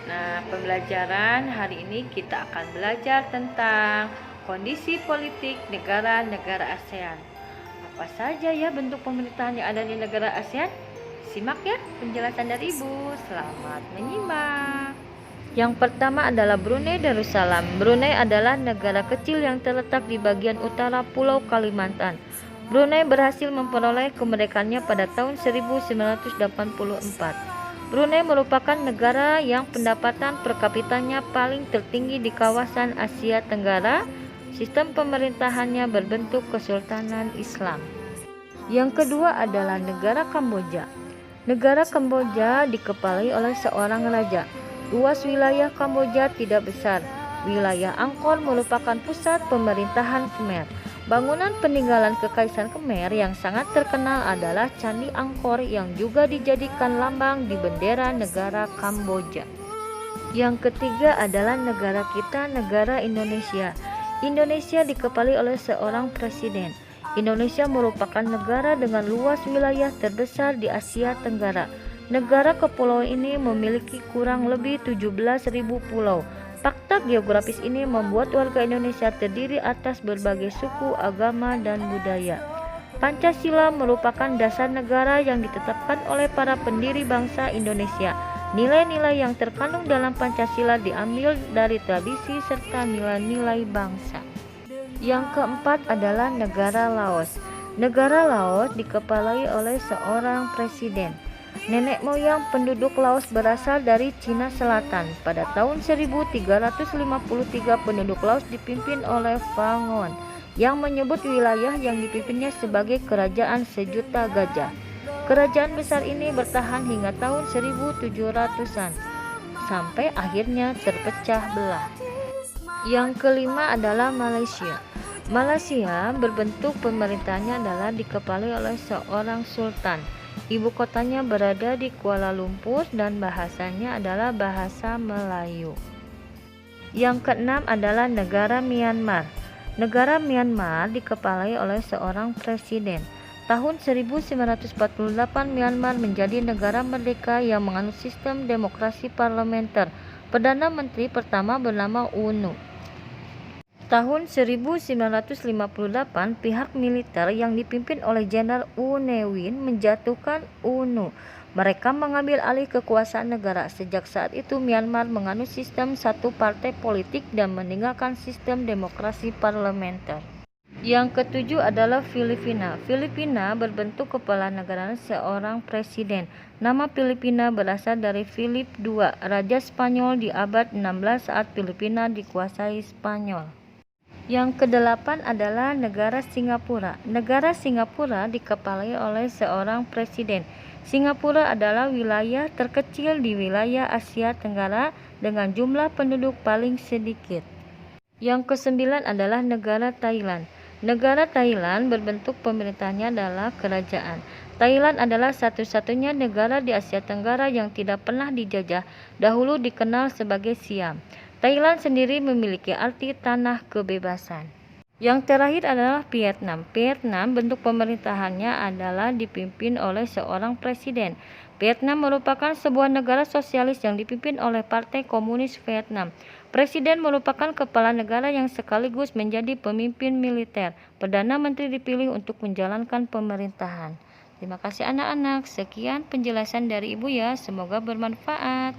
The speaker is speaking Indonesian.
Nah, pembelajaran hari ini kita akan belajar tentang kondisi politik negara-negara ASEAN. Apa saja ya bentuk pemerintahan yang ada di negara ASEAN? Simak ya penjelasan dari Ibu. Selamat menyimak. Yang pertama adalah Brunei Darussalam. Brunei adalah negara kecil yang terletak di bagian utara Pulau Kalimantan. Brunei berhasil memperoleh kemerdekaannya pada tahun 1984. Brunei merupakan negara yang pendapatan per kapitanya paling tertinggi di kawasan Asia Tenggara. Sistem pemerintahannya berbentuk kesultanan Islam. Yang kedua adalah negara Kamboja. Negara Kamboja dikepalai oleh seorang raja. Luas wilayah Kamboja tidak besar. Wilayah Angkor merupakan pusat pemerintahan Khmer. Bangunan peninggalan Kekaisaran Khmer yang sangat terkenal adalah Candi Angkor yang juga dijadikan lambang di bendera negara Kamboja. Yang ketiga adalah negara kita, negara Indonesia. Indonesia dikepalai oleh seorang presiden. Indonesia merupakan negara dengan luas wilayah terbesar di Asia Tenggara. Negara kepulauan ini memiliki kurang lebih 17.000 pulau. Fakta geografis ini membuat warga Indonesia terdiri atas berbagai suku, agama, dan budaya. Pancasila merupakan dasar negara yang ditetapkan oleh para pendiri bangsa Indonesia. Nilai-nilai yang terkandung dalam Pancasila diambil dari tradisi serta nilai-nilai bangsa. Yang keempat adalah negara Laos. Negara Laos dikepalai oleh seorang presiden. Nenek moyang penduduk Laos berasal dari Cina Selatan. Pada tahun 1353 penduduk Laos dipimpin oleh Phangon yang menyebut wilayah yang dipimpinnya sebagai kerajaan sejuta gajah. Kerajaan besar ini bertahan hingga tahun 1700-an sampai akhirnya terpecah belah. Yang kelima adalah Malaysia. Malaysia berbentuk pemerintahannya adalah dikepalai oleh seorang sultan. Ibu kotanya berada di Kuala Lumpur dan bahasanya adalah bahasa Melayu. Yang keenam adalah negara Myanmar. Negara Myanmar dikepalai oleh seorang presiden. Tahun 1948 Myanmar menjadi negara merdeka yang menganut sistem demokrasi parlementer. Perdana Menteri pertama bernama UNU. Tahun 1958, pihak militer yang dipimpin oleh Jenderal U Ne Win menjatuhkan UNU. Mereka mengambil alih kekuasaan negara. Sejak saat itu, Myanmar menganut sistem satu partai politik dan meninggalkan sistem demokrasi parlementer. Yang ketujuh adalah Filipina. Filipina berbentuk kepala negara seorang presiden. Nama Filipina berasal dari Philip II, Raja Spanyol di abad 16 saat Filipina dikuasai Spanyol. Yang kedelapan adalah negara Singapura. Negara Singapura dikepalai oleh seorang presiden. Singapura adalah wilayah terkecil di wilayah Asia Tenggara dengan jumlah penduduk paling sedikit. Yang kesembilan adalah negara Thailand. Negara Thailand berbentuk pemerintahannya adalah kerajaan. Thailand adalah satu-satunya negara di Asia Tenggara yang tidak pernah dijajah. Dahulu dikenal sebagai Siam. Thailand sendiri memiliki arti tanah kebebasan. Yang terakhir adalah Vietnam. Vietnam bentuk pemerintahannya adalah dipimpin oleh seorang presiden. Vietnam merupakan sebuah negara sosialis yang dipimpin oleh Partai Komunis Vietnam. Presiden merupakan kepala negara yang sekaligus menjadi pemimpin militer. Perdana Menteri dipilih untuk menjalankan pemerintahan. Terima kasih anak-anak. Sekian penjelasan dari Ibu ya. Semoga bermanfaat.